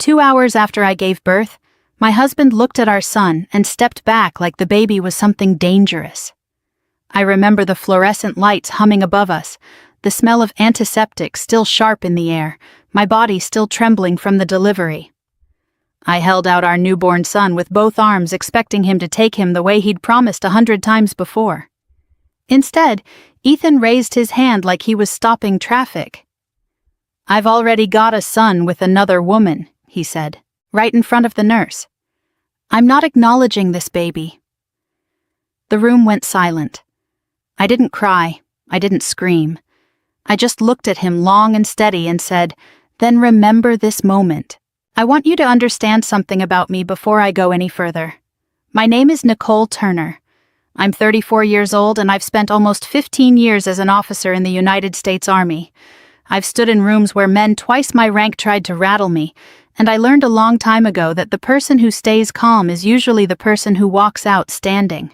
2 hours after I gave birth, my husband looked at our son and stepped back like the baby was something dangerous. I remember the fluorescent lights humming above us, the smell of antiseptic still sharp in the air, my body still trembling from the delivery. I held out our newborn son with both arms, expecting him to take him the way he'd promised 100 times before. Instead, Ethan raised his hand like he was stopping traffic. "I've already got a son with another woman," he said, right in front of the nurse. "I'm not acknowledging this baby." The room went silent. I didn't cry. I didn't scream. I just looked at him long and steady and said, "Then remember this moment. I want you to understand something about me before I go any further. My name is Nicole Turner. I'm 34 years old and I've spent almost 15 years as an officer in the United States Army. I've stood in rooms where men twice my rank tried to rattle me, and I learned a long time ago that the person who stays calm is usually the person who walks out standing.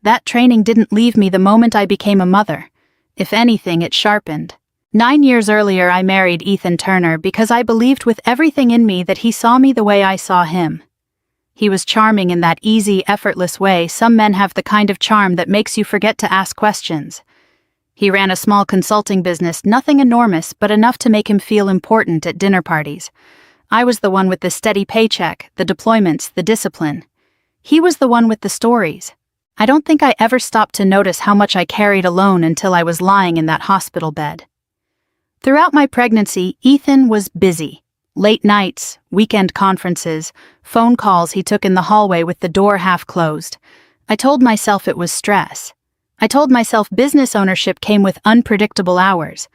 That training didn't leave me the moment I became a mother. If anything, it sharpened. 9 years earlier, I married Ethan Turner because I believed with everything in me that he saw me the way I saw him. He was charming in that easy, effortless way some men have, the kind of charm that makes you forget to ask questions. He ran a small consulting business, nothing enormous, but enough to make him feel important at dinner parties. I was the one with the steady paycheck, the deployments, the discipline. He was the one with the stories. I don't think I ever stopped to notice how much I carried alone until I was lying in that hospital bed. Throughout my pregnancy, Ethan was busy. Late nights, weekend conferences, phone calls he took in the hallway with the door half closed. I told myself it was stress. I told myself business ownership came with unpredictable hours.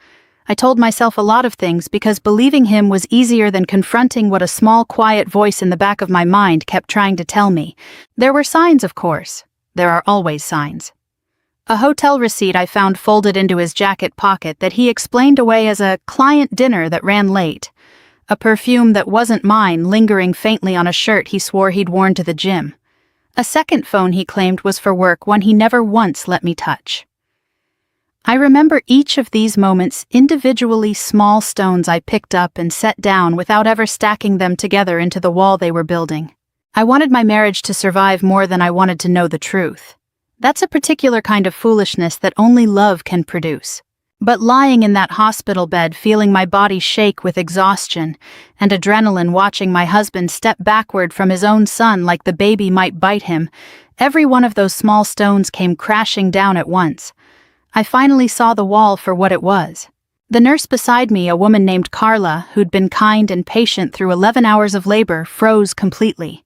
I told myself a lot of things because believing him was easier than confronting what a small, quiet voice in the back of my mind kept trying to tell me. There were signs, of course. There are always signs. A hotel receipt I found folded into his jacket pocket that he explained away as a client dinner that ran late. A perfume that wasn't mine lingering faintly on a shirt he swore he'd worn to the gym. A second phone he claimed was for work, one he never once let me touch. I remember each of these moments individually, small stones I picked up and set down without ever stacking them together into the wall they were building. I wanted my marriage to survive more than I wanted to know the truth. That's a particular kind of foolishness that only love can produce. But lying in that hospital bed, feeling my body shake with exhaustion and adrenaline, watching my husband step backward from his own son like the baby might bite him, every one of those small stones came crashing down at once. I finally saw the wall for what it was. The nurse beside me, a woman named Carla, who'd been kind and patient through 11 hours of labor, froze completely.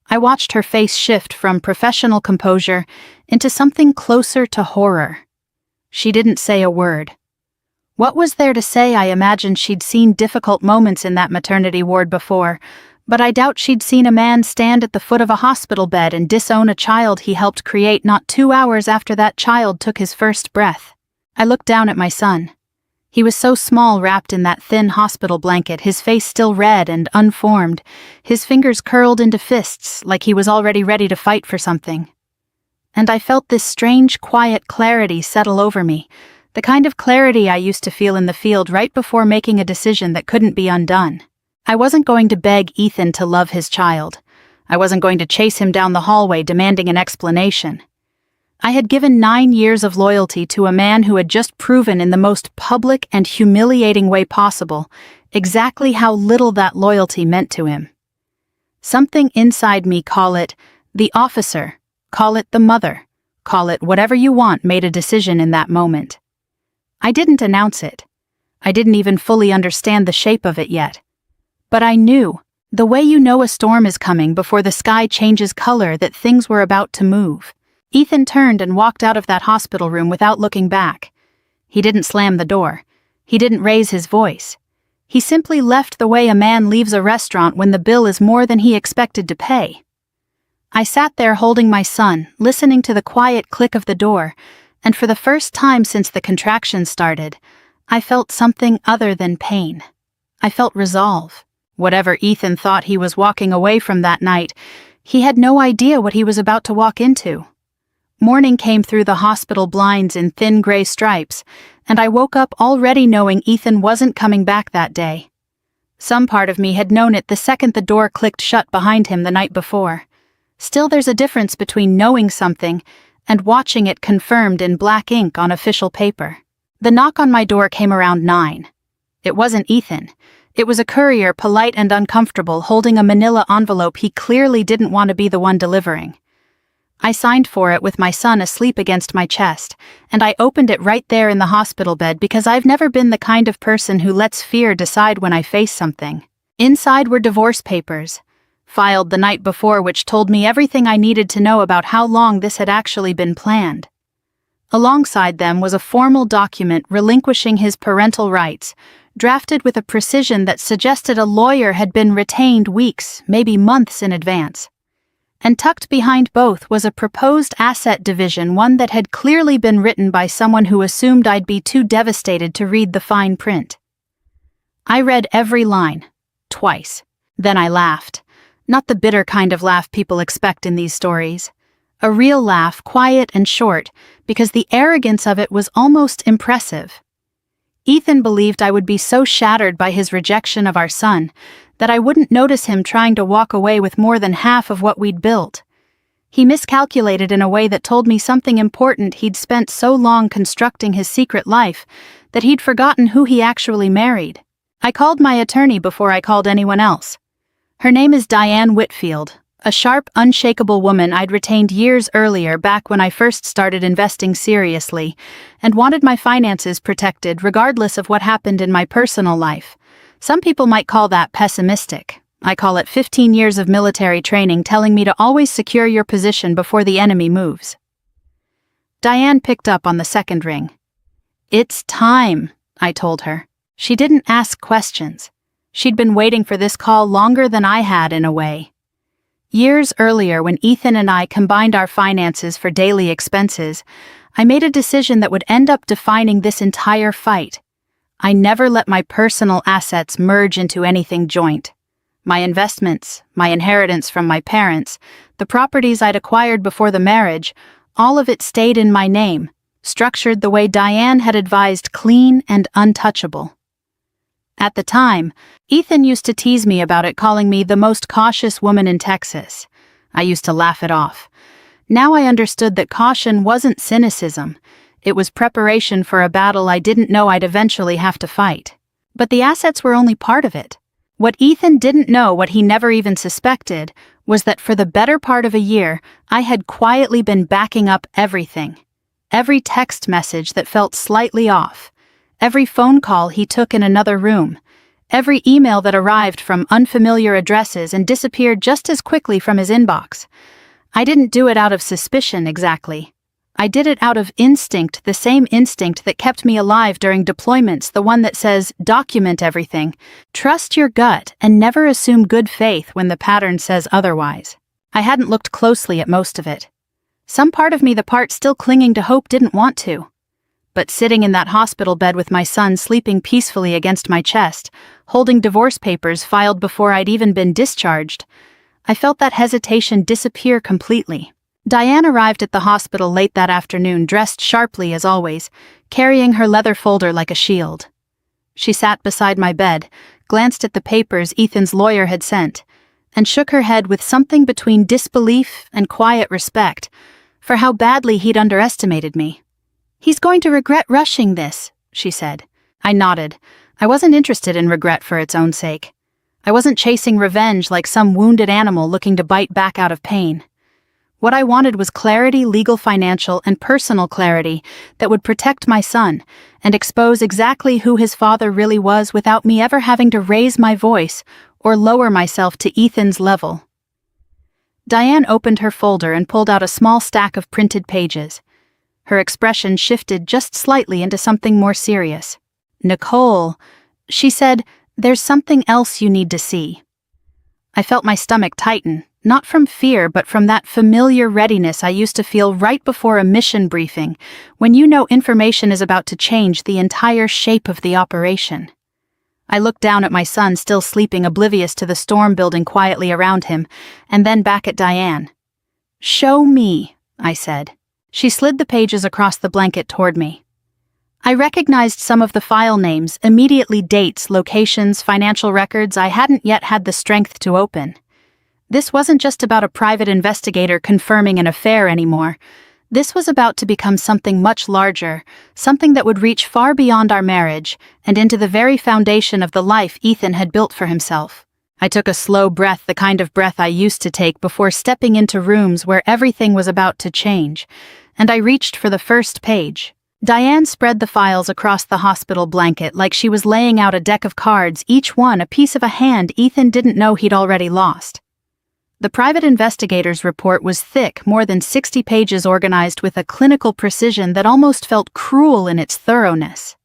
I watched her face shift from professional composure into something closer to horror. She didn't say a word. What was there to say? I imagined she'd seen difficult moments in that maternity ward before, but I doubt she'd seen a man stand at the foot of a hospital bed and disown a child he helped create not 2 hours after that child took his first breath. I looked down at my son. He was so small, wrapped in that thin hospital blanket, his face still red and unformed, his fingers curled into fists like he was already ready to fight for something. And I felt this strange, quiet clarity settle over me, the kind of clarity I used to feel in the field right before making a decision that couldn't be undone. I wasn't going to beg Ethan to love his child. I wasn't going to chase him down the hallway demanding an explanation. I had given 9 years of loyalty to a man who had just proven in the most public and humiliating way possible exactly how little that loyalty meant to him. Something inside me, call it the officer, call it the mother, call it whatever you want, made a decision in that moment. I didn't announce it. I didn't even fully understand the shape of it yet. But I knew, the way you know a storm is coming before the sky changes color, that things were about to move. Ethan turned and walked out of that hospital room without looking back. He didn't slam the door. He didn't raise his voice. He simply left the way a man leaves a restaurant when the bill is more than he expected to pay. I sat there holding my son, listening to the quiet click of the door, and for the first time since the contractions started, I felt something other than pain. I felt resolve. Whatever Ethan thought he was walking away from that night, he had no idea what he was about to walk into. Morning came through the hospital blinds in thin gray stripes, and I woke up already knowing Ethan wasn't coming back that day. Some part of me had known it the second the door clicked shut behind him the night before. Still, there's a difference between knowing something and watching it confirmed in black ink on official paper. The knock on my door came around 9. It wasn't Ethan. It was a courier, polite and uncomfortable, holding a manila envelope he clearly didn't want to be the one delivering. I signed for it with my son asleep against my chest, and I opened it right there in the hospital bed because I've never been the kind of person who lets fear decide when I face something. Inside were divorce papers, filed the night before, which told me everything I needed to know about how long this had actually been planned. Alongside them was a formal document relinquishing his parental rights, drafted with a precision that suggested a lawyer had been retained weeks, maybe months in advance. And tucked behind both was a proposed asset division, one that had clearly been written by someone who assumed I'd be too devastated to read the fine print. I read every line, twice. Then I laughed. Not the bitter kind of laugh people expect in these stories. A real laugh, quiet and short, because the arrogance of it was almost impressive. Ethan believed I would be so shattered by his rejection of our son that I wouldn't notice him trying to walk away with more than half of what we'd built. He miscalculated in a way that told me something important. He'd spent so long constructing his secret life that he'd forgotten who he actually married. I called my attorney before I called anyone else. Her name is Diane Whitfield, a sharp, unshakable woman I'd retained years earlier, back when I first started investing seriously, and wanted my finances protected regardless of what happened in my personal life. Some people might call that pessimistic. I call it 15 years of military training telling me to always secure your position before the enemy moves. Diane picked up on the second ring. "It's time," I told her. She didn't ask questions. She'd been waiting for this call longer than I had, in a way. Years earlier, when Ethan and I combined our finances for daily expenses, I made a decision that would end up defining this entire fight. I never let my personal assets merge into anything joint. My investments, my inheritance from my parents, the properties I'd acquired before the marriage, all of it stayed in my name, structured the way Diane had advised, clean and untouchable. At the time, Ethan used to tease me about it, calling me the most cautious woman in Texas. I used to laugh it off. Now I understood that caution wasn't cynicism. It was preparation for a battle I didn't know I'd eventually have to fight. But the assets were only part of it. What Ethan didn't know, what he never even suspected, was that for the better part of a year, I had quietly been backing up everything. Every text message that felt slightly off. Every phone call he took in another room. Every email that arrived from unfamiliar addresses and disappeared just as quickly from his inbox. I didn't do it out of suspicion exactly. I did it out of instinct, the same instinct that kept me alive during deployments, the one that says, document everything, trust your gut, and never assume good faith when the pattern says otherwise. I hadn't looked closely at most of it. Some part of me, the part still clinging to hope, didn't want to. But sitting in that hospital bed with my son sleeping peacefully against my chest, holding divorce papers filed before I'd even been discharged, I felt that hesitation disappear completely. Diane arrived at the hospital late that afternoon, dressed sharply as always, carrying her leather folder like a shield. She sat beside my bed, glanced at the papers Ethan's lawyer had sent, and shook her head with something between disbelief and quiet respect for how badly he'd underestimated me. "He's going to regret rushing this," she said. I nodded. I wasn't interested in regret for its own sake. I wasn't chasing revenge like some wounded animal looking to bite back out of pain. What I wanted was clarity, legal, financial, and personal clarity that would protect my son and expose exactly who his father really was without me ever having to raise my voice or lower myself to Ethan's level. Diane opened her folder and pulled out a small stack of printed pages. Her expression shifted just slightly into something more serious. "Nicole," she said, "there's something else you need to see." I felt my stomach tighten, not from fear but from that familiar readiness I used to feel right before a mission briefing, when you know information is about to change the entire shape of the operation. I looked down at my son still sleeping, oblivious to the storm building quietly around him, and then back at Diane. "Show me," I said. She slid the pages across the blanket toward me. I recognized some of the file names, immediately dates, locations, financial records I hadn't yet had the strength to open. This wasn't just about a private investigator confirming an affair anymore. This was about to become something much larger, something that would reach far beyond our marriage and into the very foundation of the life Ethan had built for himself. I took a slow breath, the kind of breath I used to take before stepping into rooms where everything was about to change, and I reached for the first page. Diane spread the files across the hospital blanket like she was laying out a deck of cards, each one a piece of a hand Ethan didn't know he'd already lost. The private investigator's report was thick, more than 60 pages organized with a clinical precision that almost felt cruel in its thoroughness.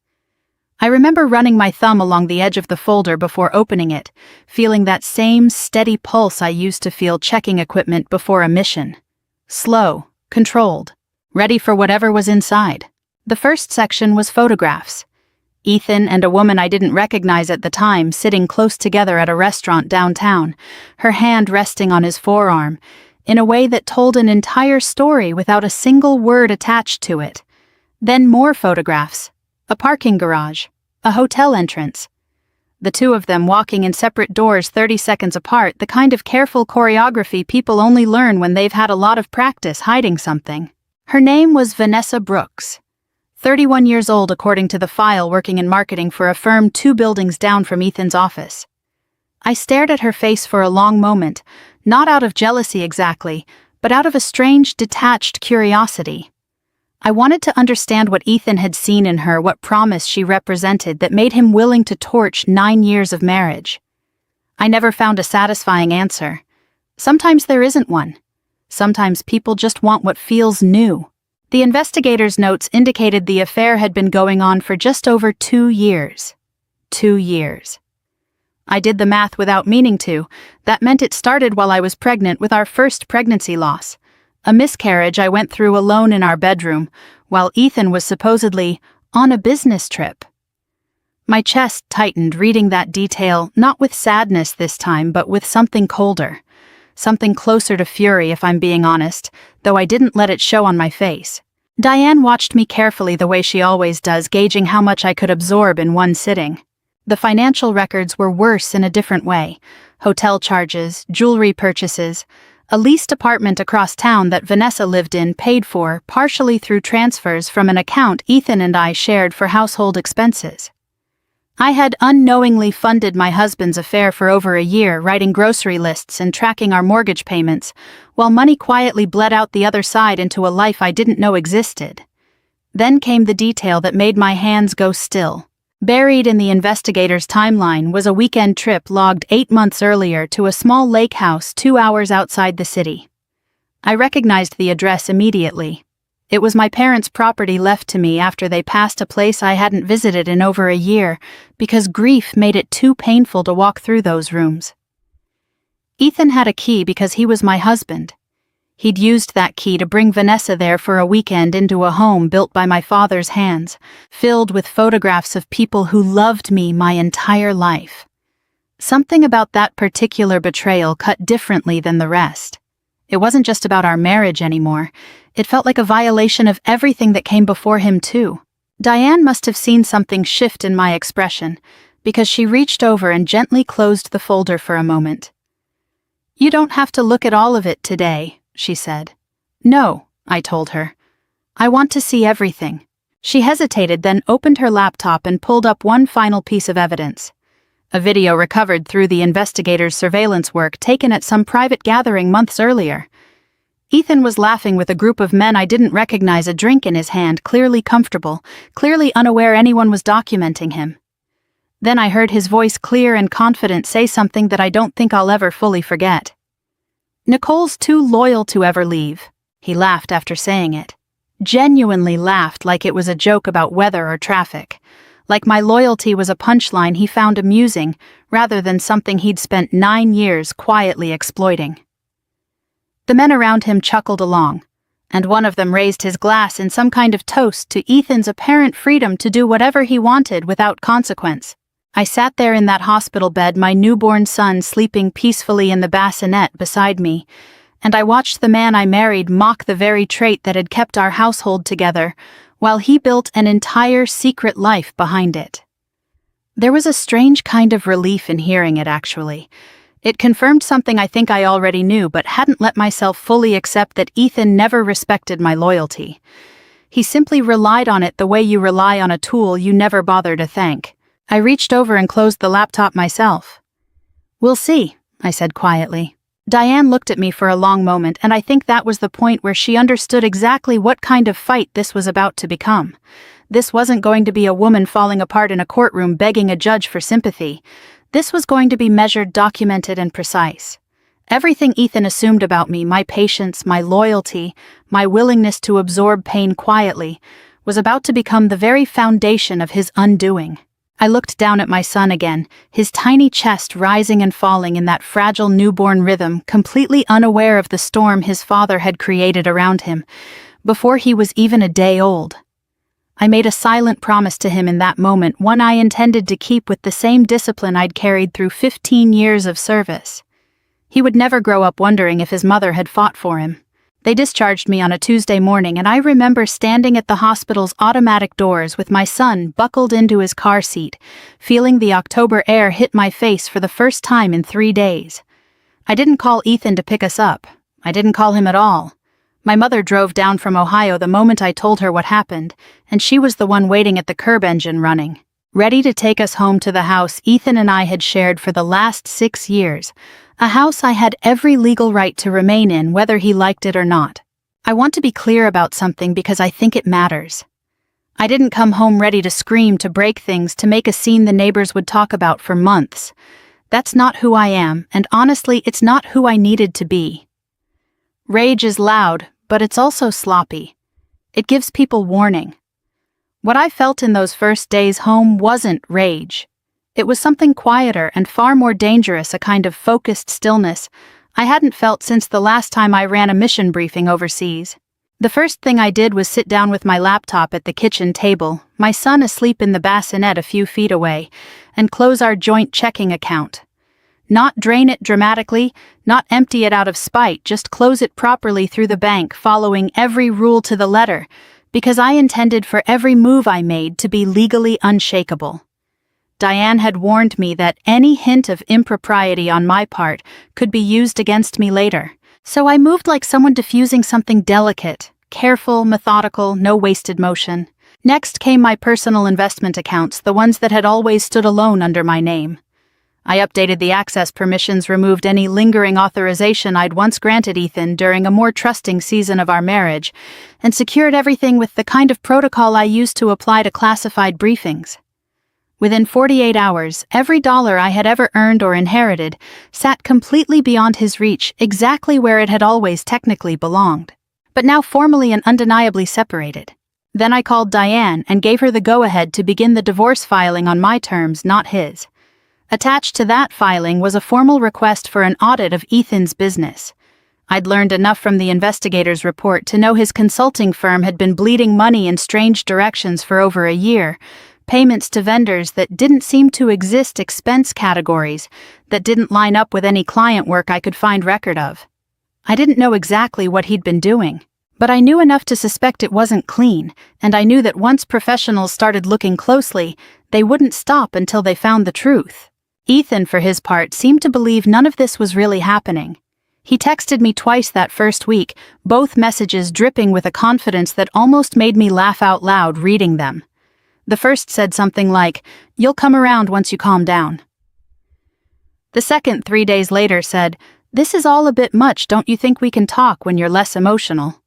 I remember running my thumb along the edge of the folder before opening it, feeling that same steady pulse I used to feel checking equipment before a mission. Slow, controlled, ready for whatever was inside. The first section was photographs. Ethan and a woman I didn't recognize at the time sitting close together at a restaurant downtown, her hand resting on his forearm, in a way that told an entire story without a single word attached to it. Then more photographs. A parking garage. A hotel entrance. The two of them walking in separate doors 30 seconds apart, the kind of careful choreography people only learn when they've had a lot of practice hiding something. Her name was Vanessa Brooks. 31 years old according to the file, working in marketing for a firm 2 buildings down from Ethan's office. I stared at her face for a long moment, not out of jealousy exactly, but out of a strange, detached curiosity. I wanted to understand what Ethan had seen in her, what promise she represented that made him willing to torch 9 years of marriage. I never found a satisfying answer. Sometimes there isn't one. Sometimes people just want what feels new. The investigator's notes indicated the affair had been going on for just over 2 years. 2 years. I did the math without meaning to. That meant it started while I was pregnant with our first pregnancy loss. A miscarriage I went through alone in our bedroom, while Ethan was supposedly on a business trip. My chest tightened reading that detail, not with sadness this time, but with something colder. Something closer to fury, if I'm being honest, though I didn't let it show on my face. Diane watched me carefully the way she always does, gauging how much I could absorb in one sitting. The financial records were worse in a different way. Hotel charges, jewelry purchases, a leased apartment across town that Vanessa lived in paid for partially through transfers from an account Ethan and I shared for household expenses. I had unknowingly funded my husband's affair for over a year, writing grocery lists and tracking our mortgage payments, while money quietly bled out the other side into a life I didn't know existed. Then came the detail that made my hands go still. Buried in the investigator's timeline was a weekend trip logged 8 months earlier to a small lake house 2 hours outside the city. I recognized the address immediately. It was my parents' property left to me after they passed, a place I hadn't visited in over a year because grief made it too painful to walk through those rooms. Ethan had a key because he was my husband. He'd used that key to bring Vanessa there for a weekend into a home built by my father's hands, filled with photographs of people who loved me my entire life. Something about that particular betrayal cut differently than the rest. It wasn't just about our marriage anymore. It felt like a violation of everything that came before him, too. Diane must have seen something shift in my expression, because she reached over and gently closed the folder for a moment. "You don't have to look at all of it today," she said. "No," I told her. "I want to see everything." She hesitated, then opened her laptop and pulled up one final piece of evidence. A video recovered through the investigator's surveillance work taken at some private gathering months earlier. Ethan was laughing with a group of men I didn't recognize, a drink in his hand, clearly comfortable, clearly unaware anyone was documenting him. Then I heard his voice, clear and confident, say something that I don't think I'll ever fully forget. "Nicole's too loyal to ever leave." He laughed after saying it. Genuinely laughed, like it was a joke about weather or traffic. Like my loyalty was a punchline he found amusing, rather than something he'd spent 9 years quietly exploiting. The men around him chuckled along, and one of them raised his glass in some kind of toast to Ethan's apparent freedom to do whatever he wanted without consequence. I sat there in that hospital bed, my newborn son sleeping peacefully in the bassinet beside me, and I watched the man I married mock the very trait that had kept our household together, while he built an entire secret life behind it. There was a strange kind of relief in hearing it, actually. It confirmed something I think I already knew but hadn't let myself fully accept, that Ethan never respected my loyalty. He simply relied on it the way you rely on a tool you never bother to thank. I reached over and closed the laptop myself. "We'll see," I said quietly. Diane looked at me for a long moment, and I think that was the point where she understood exactly what kind of fight this was about to become. This wasn't going to be a woman falling apart in a courtroom begging a judge for sympathy. This was going to be measured, documented, and precise. Everything Ethan assumed about me, my patience, my loyalty, my willingness to absorb pain quietly, was about to become the very foundation of his undoing. I looked down at my son again, his tiny chest rising and falling in that fragile newborn rhythm, completely unaware of the storm his father had created around him, before he was even a day old. I made a silent promise to him in that moment, one I intended to keep with the same discipline I'd carried through 15 years of service. He would never grow up wondering if his mother had fought for him. They discharged me on a Tuesday morning, and I remember standing at the hospital's automatic doors with my son buckled into his car seat, feeling the October air hit my face for the first time in 3 days. I didn't call Ethan to pick us up. I didn't call him at all. My mother drove down from Ohio the moment I told her what happened, and she was the one waiting at the curb engine running, ready to take us home to the house Ethan and I had shared for the last 6 years, a house I had every legal right to remain in whether he liked it or not. I want to be clear about something because I think it matters. I didn't come home ready to scream, to break things, to make a scene the neighbors would talk about for months. That's not who I am, and honestly, it's not who I needed to be. Rage is loud, but it's also sloppy. It gives people warning. What I felt in those first days home wasn't rage. It was something quieter and far more dangerous, a kind of focused stillness I hadn't felt since the last time I ran a mission briefing overseas. The first thing I did was sit down with my laptop at the kitchen table, my son asleep in the bassinet a few feet away, and close our joint checking account. Not drain it dramatically, not empty it out of spite, just close it properly through the bank, following every rule to the letter, because I intended for every move I made to be legally unshakable. Diane had warned me that any hint of impropriety on my part could be used against me later, so I moved like someone diffusing something delicate, careful, methodical, no wasted motion. Next came my personal investment accounts, the ones that had always stood alone under my name. I updated the access permissions, removed any lingering authorization I'd once granted Ethan during a more trusting season of our marriage, and secured everything with the kind of protocol I used to apply to classified briefings. Within 48 hours, every dollar I had ever earned or inherited sat completely beyond his reach, exactly where it had always technically belonged, but now formally and undeniably separated. Then I called Diane and gave her the go-ahead to begin the divorce filing on my terms, not his. Attached to that filing was a formal request for an audit of Ethan's business. I'd learned enough from the investigator's report to know his consulting firm had been bleeding money in strange directions for over a year, payments to vendors that didn't seem to exist, expense categories that didn't line up with any client work I could find record of. I didn't know exactly what he'd been doing, but I knew enough to suspect it wasn't clean, and I knew that once professionals started looking closely, they wouldn't stop until they found the truth. Ethan, for his part, seemed to believe none of this was really happening. He texted me twice that first week, both messages dripping with a confidence that almost made me laugh out loud reading them. The first said something like, "You'll come around once you calm down." The second, 3 days later, said, "This is all a bit much, don't you think we can talk when you're less emotional?"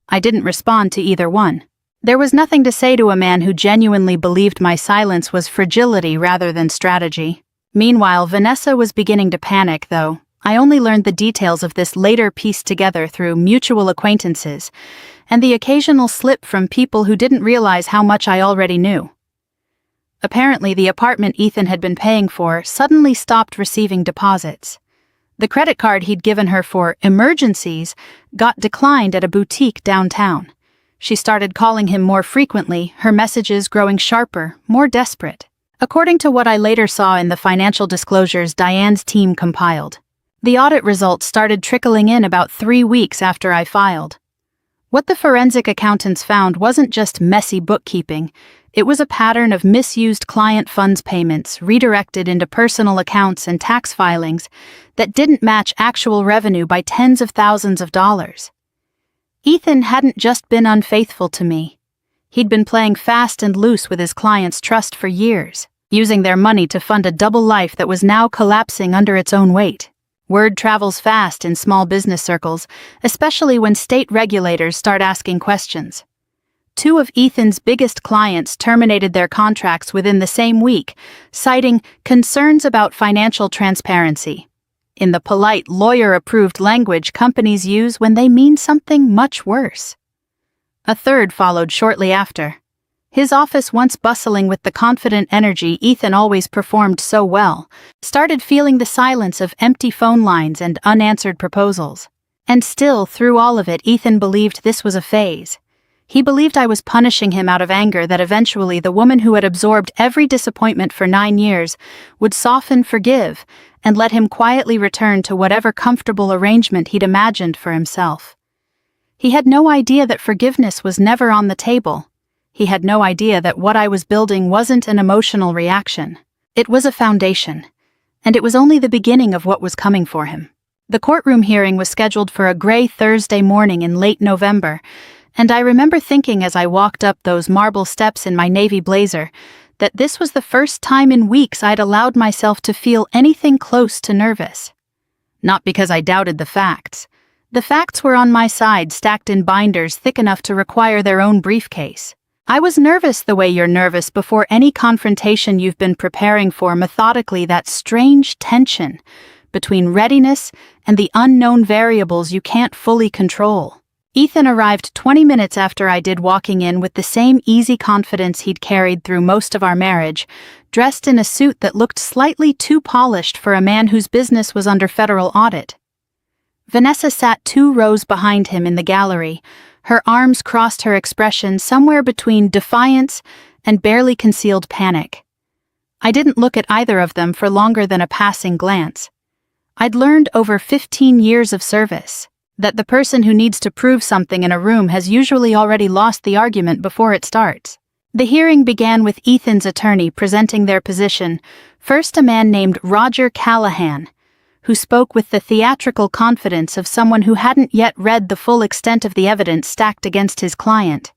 I didn't respond to either one. There was nothing to say to a man who genuinely believed my silence was fragility rather than strategy. Meanwhile, Vanessa was beginning to panic, though. I only learned the details of this later, pieced together through mutual acquaintances, and the occasional slip from people who didn't realize how much I already knew. Apparently, the apartment Ethan had been paying for suddenly stopped receiving deposits. The credit card he'd given her for emergencies got declined at a boutique downtown. She started calling him more frequently, her messages growing sharper, more desperate. According to what I later saw in the financial disclosures Diane's team compiled, the audit results started trickling in about 3 weeks after I filed. What the forensic accountants found wasn't just messy bookkeeping, it was a pattern of misused client funds payments redirected into personal accounts and tax filings that didn't match actual revenue by tens of thousands of dollars. Ethan hadn't just been unfaithful to me. He'd been playing fast and loose with his clients' trust for years, using their money to fund a double life that was now collapsing under its own weight. Word travels fast in small business circles, especially when state regulators start asking questions. 2 of Ethan's biggest clients terminated their contracts within the same week, citing concerns about financial transparency. In the polite, lawyer-approved language companies use when they mean something much worse. A third followed shortly after. His office, once bustling with the confident energy Ethan always performed so well, started feeling the silence of empty phone lines and unanswered proposals. And still, through all of it, Ethan believed this was a phase. He believed I was punishing him out of anger, that eventually the woman who had absorbed every disappointment for 9 years would soften, forgive, and let him quietly return to whatever comfortable arrangement he'd imagined for himself. He had no idea that forgiveness was never on the table. He had no idea that what I was building wasn't an emotional reaction. It was a foundation, and it was only the beginning of what was coming for him. The courtroom hearing was scheduled for a gray Thursday morning in late November, and I remember thinking as I walked up those marble steps in my navy blazer that this was the first time in weeks I'd allowed myself to feel anything close to nervous. Not because I doubted the facts. The facts were on my side, stacked in binders thick enough to require their own briefcase. I was nervous the way you're nervous before any confrontation you've been preparing for, methodically, that strange tension between readiness and the unknown variables you can't fully control. Ethan arrived 20 minutes after I did, walking in with the same easy confidence he'd carried through most of our marriage, dressed in a suit that looked slightly too polished for a man whose business was under federal audit. Vanessa sat 2 rows behind him in the gallery, her arms crossed, her expression somewhere between defiance and barely concealed panic. I didn't look at either of them for longer than a passing glance. I'd learned over 15 years of service that the person who needs to prove something in a room has usually already lost the argument before it starts. The hearing began with Ethan's attorney presenting their position, first a man named Roger Callahan, who spoke with the theatrical confidence of someone who hadn't yet read the full extent of the evidence stacked against his client.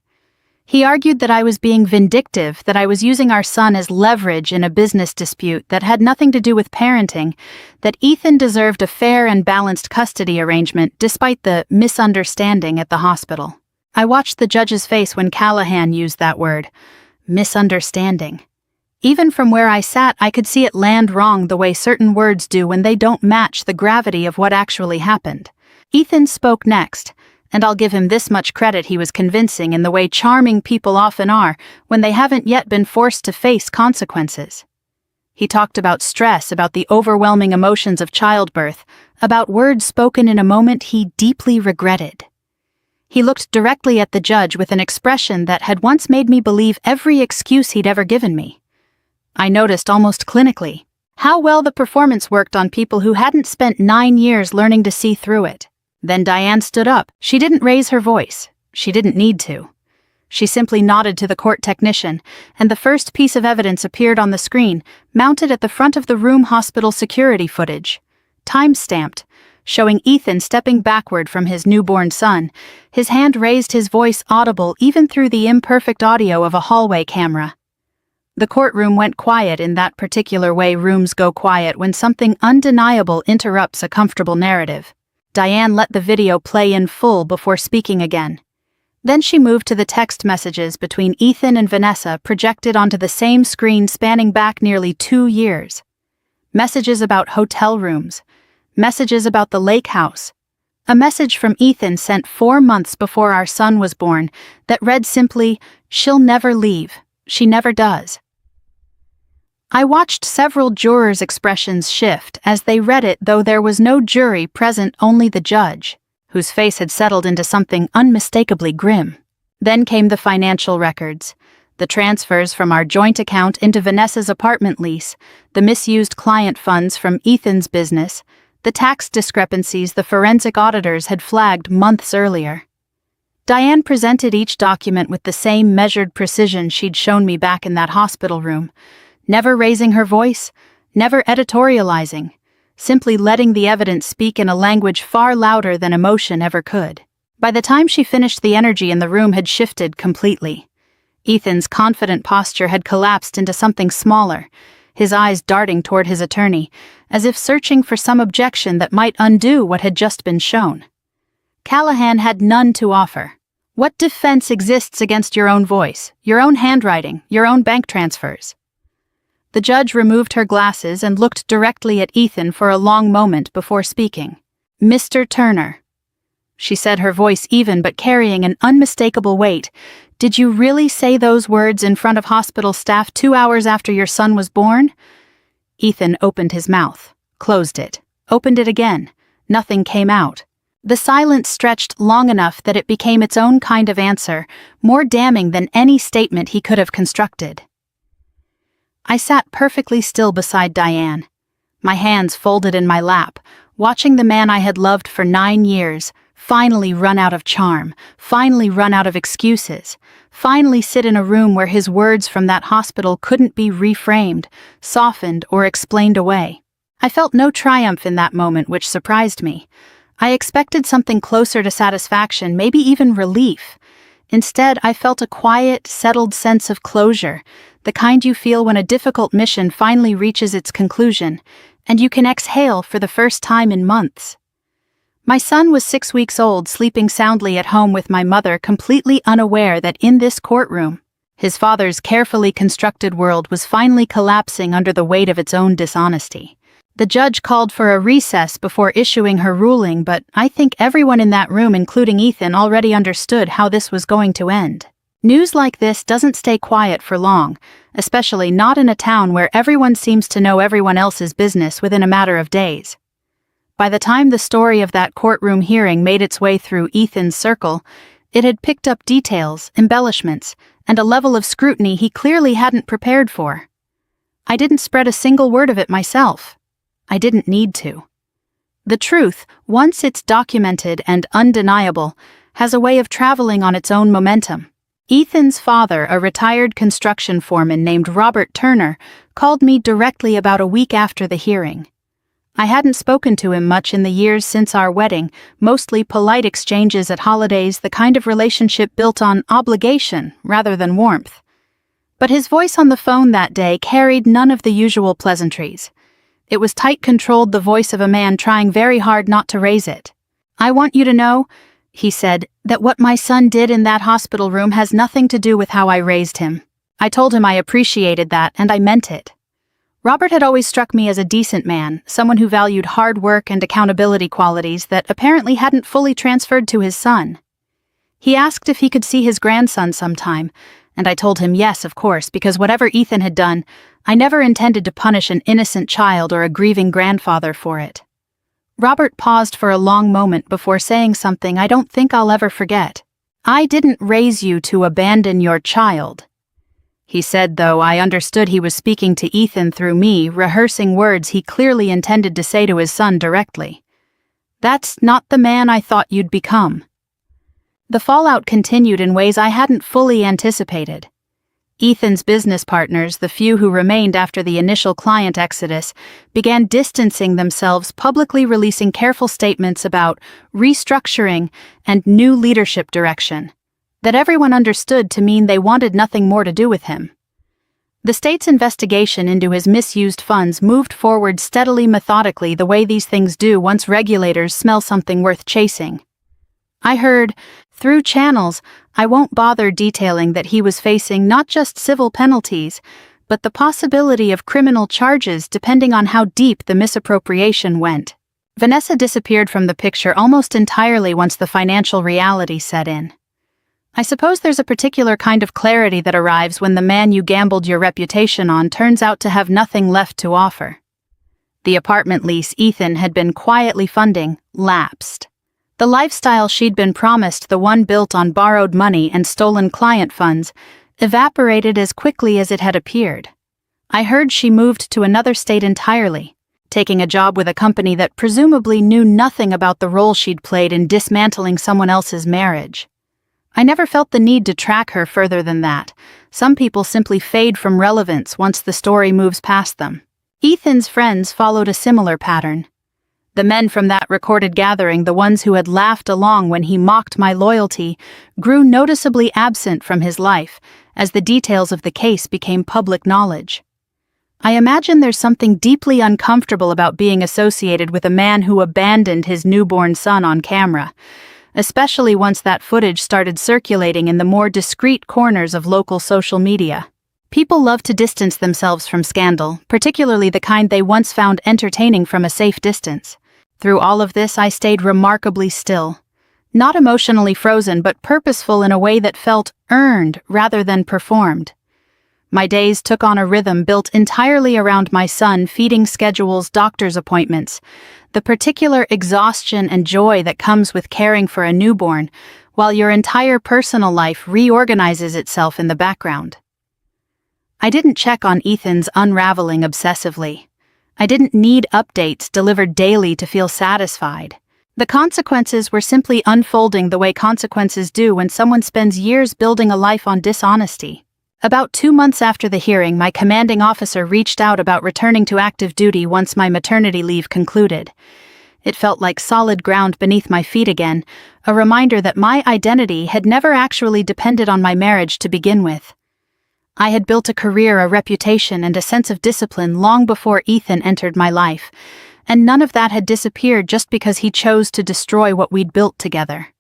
He argued that I was being vindictive, that I was using our son as leverage in a business dispute that had nothing to do with parenting, that Ethan deserved a fair and balanced custody arrangement despite the misunderstanding at the hospital. I watched the judge's face when Callahan used that word, misunderstanding. Even from where I sat, I could see it land wrong the way certain words do when they don't match the gravity of what actually happened. Ethan spoke next, and I'll give him this much credit: he was convincing in the way charming people often are when they haven't yet been forced to face consequences. He talked about stress, about the overwhelming emotions of childbirth, about words spoken in a moment he deeply regretted. He looked directly at the judge with an expression that had once made me believe every excuse he'd ever given me. I noticed almost clinically how well the performance worked on people who hadn't spent 9 years learning to see through it. Then Diane stood up. She didn't raise her voice. She didn't need to. She simply nodded to the court technician, and the first piece of evidence appeared on the screen, mounted at the front of the room: hospital security footage, time-stamped, showing Ethan stepping backward from his newborn son, his hand raised, his voice audible even through the imperfect audio of a hallway camera. The courtroom went quiet in that particular way rooms go quiet when something undeniable interrupts a comfortable narrative. Diane let the video play in full before speaking again. Then she moved to the text messages between Ethan and Vanessa, projected onto the same screen spanning back nearly 2 years. Messages about hotel rooms. Messages about the lake house. A message from Ethan sent 4 months before our son was born that read simply, "She'll never leave. She never does." I watched several jurors' expressions shift as they read it, though there was no jury present, only the judge, whose face had settled into something unmistakably grim. Then came the financial records, the transfers from our joint account into Vanessa's apartment lease, the misused client funds from Ethan's business, the tax discrepancies the forensic auditors had flagged months earlier. Diane presented each document with the same measured precision she'd shown me back in that hospital room, never raising her voice, never editorializing, simply letting the evidence speak in a language far louder than emotion ever could. By the time she finished, the energy in the room had shifted completely. Ethan's confident posture had collapsed into something smaller, his eyes darting toward his attorney, as if searching for some objection that might undo what had just been shown. Callahan had none to offer. What defense exists against your own voice, your own handwriting, your own bank transfers? The judge removed her glasses and looked directly at Ethan for a long moment before speaking. "Mr. Turner," she said, her voice even but carrying an unmistakable weight, "did you really say those words in front of hospital staff 2 hours after your son was born?" Ethan opened his mouth, closed it, opened it again. Nothing came out. The silence stretched long enough that it became its own kind of answer, more damning than any statement he could have constructed. I sat perfectly still beside Diane, my hands folded in my lap, watching the man I had loved for 9 years finally run out of charm, finally run out of excuses, finally sit in a room where his words from that hospital couldn't be reframed, softened, or explained away. I felt no triumph in that moment, which surprised me. I expected something closer to satisfaction, maybe even relief. Instead, I felt a quiet, settled sense of closure, the kind you feel when a difficult mission finally reaches its conclusion, and you can exhale for the first time in months. My son was 6 weeks old, sleeping soundly at home with my mother, completely unaware that in this courtroom, his father's carefully constructed world was finally collapsing under the weight of its own dishonesty. The judge called for a recess before issuing her ruling, but I think everyone in that room, including Ethan, already understood how this was going to end. News like this doesn't stay quiet for long, especially not in a town where everyone seems to know everyone else's business within a matter of days. By the time the story of that courtroom hearing made its way through Ethan's circle, it had picked up details, embellishments, and a level of scrutiny he clearly hadn't prepared for. I didn't spread a single word of it myself. I didn't need to. The truth, once it's documented and undeniable, has a way of traveling on its own momentum. Ethan's father, a retired construction foreman named Robert Turner, called me directly about a week after the hearing. I hadn't spoken to him much in the years since our wedding, mostly polite exchanges at holidays, the kind of relationship built on obligation rather than warmth. But his voice on the phone that day carried none of the usual pleasantries. It was tight-controlled, the voice of a man trying very hard not to raise it. "I want you to know," he said, "that what my son did in that hospital room has nothing to do with how I raised him. I told him I appreciated that, and I meant it." Robert had always struck me as a decent man, someone who valued hard work and accountability, qualities that apparently hadn't fully transferred to his son. He asked if he could see his grandson sometime, and I told him yes, of course, because whatever Ethan had done, I never intended to punish an innocent child or a grieving grandfather for it. Robert paused for a long moment before saying something I don't think I'll ever forget. "I didn't raise you to abandon your child," he said, though I understood he was speaking to Ethan through me, rehearsing words he clearly intended to say to his son directly. "That's not the man I thought you'd become." The fallout continued in ways I hadn't fully anticipated. Ethan's business partners, the few who remained after the initial client exodus, began distancing themselves, publicly releasing careful statements about restructuring and new leadership direction, that everyone understood to mean they wanted nothing more to do with him. The state's investigation into his misused funds moved forward steadily, methodically, the way these things do once regulators smell something worth chasing. I heard, through channels I won't bother detailing, that he was facing not just civil penalties, but the possibility of criminal charges depending on how deep the misappropriation went. Vanessa disappeared from the picture almost entirely once the financial reality set in. I suppose there's a particular kind of clarity that arrives when the man you gambled your reputation on turns out to have nothing left to offer. The apartment lease Ethan had been quietly funding lapsed. The lifestyle she'd been promised, the one built on borrowed money and stolen client funds, evaporated as quickly as it had appeared. I heard she moved to another state entirely, taking a job with a company that presumably knew nothing about the role she'd played in dismantling someone else's marriage. I never felt the need to track her further than that. Some people simply fade from relevance once the story moves past them. Ethan's friends followed a similar pattern. The men from that recorded gathering, the ones who had laughed along when he mocked my loyalty, grew noticeably absent from his life as the details of the case became public knowledge. I imagine there's something deeply uncomfortable about being associated with a man who abandoned his newborn son on camera, especially once that footage started circulating in the more discreet corners of local social media. People love to distance themselves from scandal, particularly the kind they once found entertaining from a safe distance. Through all of this, I stayed remarkably still. Not emotionally frozen, but purposeful in a way that felt earned rather than performed. My days took on a rhythm built entirely around my son, feeding schedules, doctor's appointments, the particular exhaustion and joy that comes with caring for a newborn, while your entire personal life reorganizes itself in the background. I didn't check on Ethan's unraveling obsessively. I didn't need updates delivered daily to feel satisfied. The consequences were simply unfolding the way consequences do when someone spends years building a life on dishonesty. About 2 months after the hearing, my commanding officer reached out about returning to active duty once my maternity leave concluded. It felt like solid ground beneath my feet again, a reminder that my identity had never actually depended on my marriage to begin with. I had built a career, a reputation, and a sense of discipline long before Ethan entered my life, and none of that had disappeared just because he chose to destroy what we'd built together.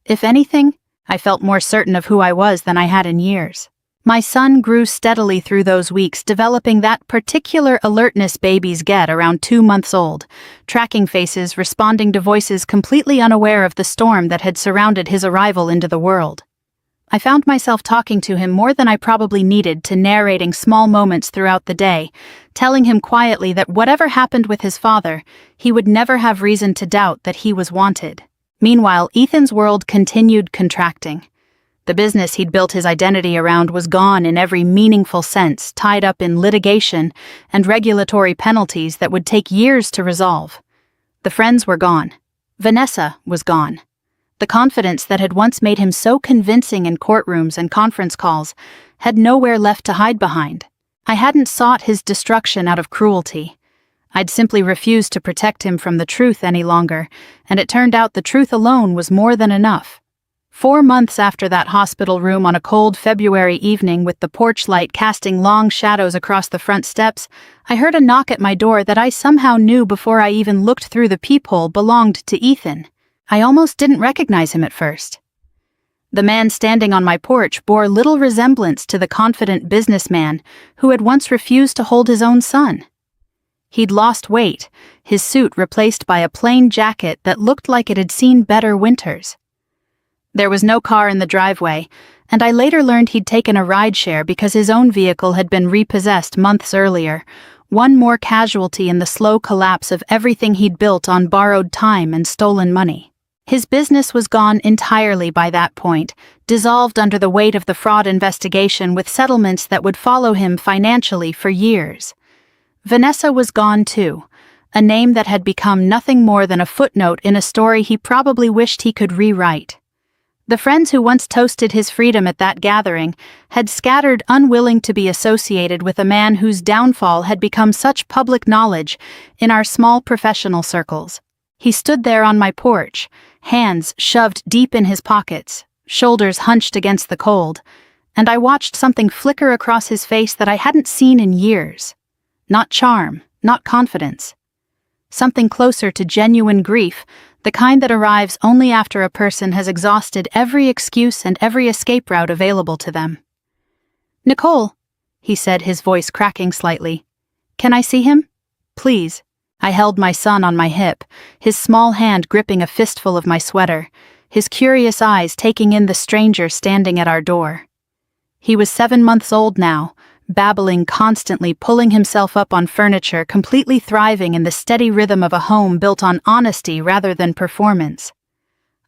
If anything, I felt more certain of who I was than I had in years. My son grew steadily through those weeks, developing that particular alertness babies get around 2 months old, tracking faces, responding to voices, completely unaware of the storm that had surrounded his arrival into the world. I found myself talking to him more than I probably needed to, narrating small moments throughout the day, telling him quietly that whatever happened with his father, he would never have reason to doubt that he was wanted. Meanwhile, Ethan's world continued contracting. The business he'd built his identity around was gone in every meaningful sense, tied up in litigation and regulatory penalties that would take years to resolve. The friends were gone. Vanessa was gone. The confidence that had once made him so convincing in courtrooms and conference calls had nowhere left to hide behind. I hadn't sought his destruction out of cruelty. I'd simply refused to protect him from the truth any longer, and it turned out the truth alone was more than enough. 4 months after that hospital room on a cold February evening with the porch light casting long shadows across the front steps, I heard a knock at my door that I somehow knew before I even looked through the peephole belonged to Ethan. I almost didn't recognize him at first. The man standing on my porch bore little resemblance to the confident businessman who had once refused to hold his own son. He'd lost weight, his suit replaced by a plain jacket that looked like it had seen better winters. There was no car in the driveway, and I later learned he'd taken a rideshare because his own vehicle had been repossessed months earlier, one more casualty in the slow collapse of everything he'd built on borrowed time and stolen money. His business was gone entirely by that point, dissolved under the weight of the fraud investigation with settlements that would follow him financially for years. Vanessa was gone too, a name that had become nothing more than a footnote in a story he probably wished he could rewrite. The friends who once toasted his freedom at that gathering had scattered, unwilling to be associated with a man whose downfall had become such public knowledge in our small professional circles. He stood there on my porch, hands shoved deep in his pockets, shoulders hunched against the cold, and I watched something flicker across his face that I hadn't seen in years. Not charm, not confidence. Something closer to genuine grief, the kind that arrives only after a person has exhausted every excuse and every escape route available to them. "Nicole," he said, his voice cracking slightly. "Can I see him? Please." I held my son on my hip, his small hand gripping a fistful of my sweater, his curious eyes taking in the stranger standing at our door. He was 7 months old now, babbling constantly, pulling himself up on furniture, completely thriving in the steady rhythm of a home built on honesty rather than performance.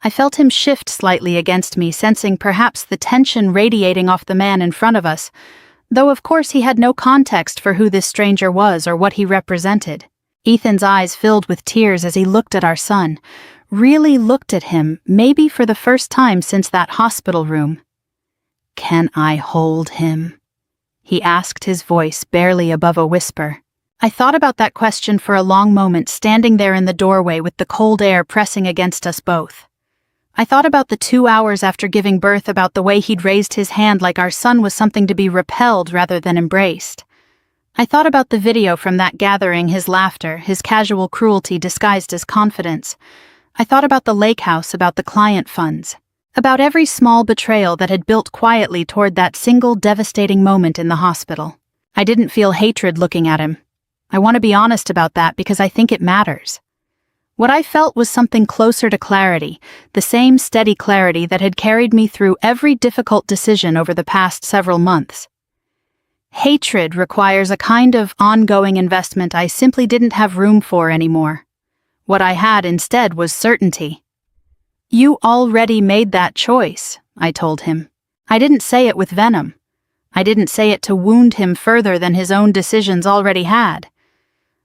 I felt him shift slightly against me, sensing perhaps the tension radiating off the man in front of us, though of course he had no context for who this stranger was or what he represented. Ethan's eyes filled with tears as he looked at our son, really looked at him, maybe for the first time since that hospital room. "Can I hold him?" he asked, his voice barely above a whisper. I thought about that question for a long moment, standing there in the doorway with the cold air pressing against us both. I thought about the 2 hours after giving birth, about the way he'd raised his hand like our son was something to be repelled rather than embraced. I thought about the video from that gathering, his laughter, his casual cruelty disguised as confidence. I thought about the lake house, about the client funds, about every small betrayal that had built quietly toward that single devastating moment in the hospital. I didn't feel hatred looking at him. I want to be honest about that because I think it matters. What I felt was something closer to clarity, the same steady clarity that had carried me through every difficult decision over the past several months. Hatred requires a kind of ongoing investment I simply didn't have room for anymore. What I had instead was certainty. "You already made that choice," I told him. I didn't say it with venom. I didn't say it to wound him further than his own decisions already had.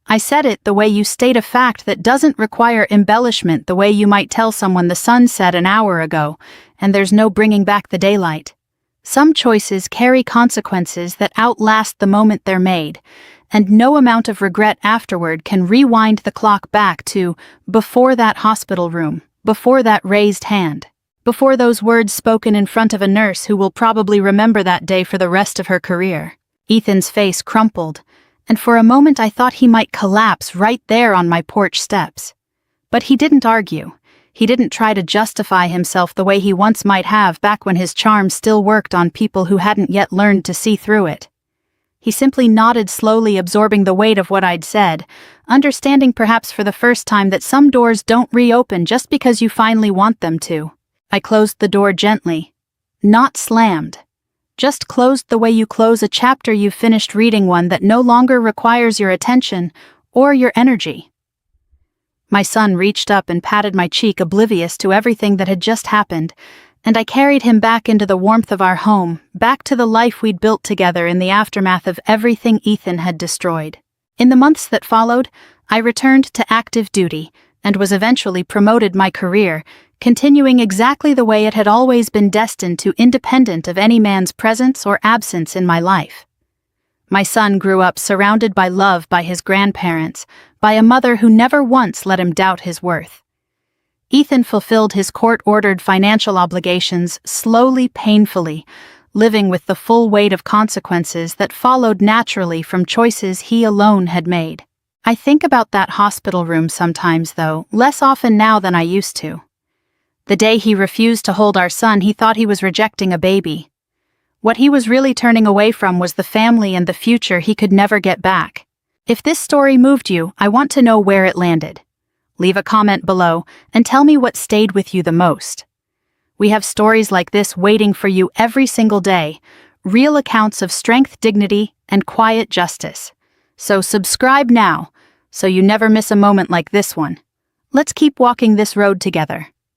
I said it the way you state a fact that doesn't require embellishment, the way you might tell someone the sun set an hour ago, and there's no bringing back the daylight. Some choices carry consequences that outlast the moment they're made, and no amount of regret afterward can rewind the clock back to before that hospital room, before that raised hand, before those words spoken in front of a nurse who will probably remember that day for the rest of her career. Ethan's face crumpled, and for a moment I thought he might collapse right there on my porch steps. But he didn't argue. He didn't try to justify himself the way he once might have back when his charm still worked on people who hadn't yet learned to see through it. He simply nodded slowly, absorbing the weight of what I'd said, understanding perhaps for the first time that some doors don't reopen just because you finally want them to. I closed the door gently. Not slammed. Just closed the way you close a chapter you've finished reading, one that no longer requires your attention or your energy. My son reached up and patted my cheek, oblivious to everything that had just happened, and I carried him back into the warmth of our home, back to the life we'd built together in the aftermath of everything Ethan had destroyed. In the months that followed, I returned to active duty and was eventually promoted my career, continuing exactly the way it had always been destined to, independent of any man's presence or absence in my life. My son grew up surrounded by love by his grandparents, by a mother who never once let him doubt his worth. Ethan fulfilled his court-ordered financial obligations slowly, painfully, living with the full weight of consequences that followed naturally from choices he alone had made. I think about that hospital room sometimes, though, less often now than I used to. The day he refused to hold our son, he thought he was rejecting a baby. What he was really turning away from was the family and the future he could never get back. If this story moved you, I want to know where it landed. Leave a comment below and tell me what stayed with you the most. We have stories like this waiting for you every single day, real accounts of strength, dignity, and quiet justice. So subscribe now, so you never miss a moment like this one. Let's keep walking this road together.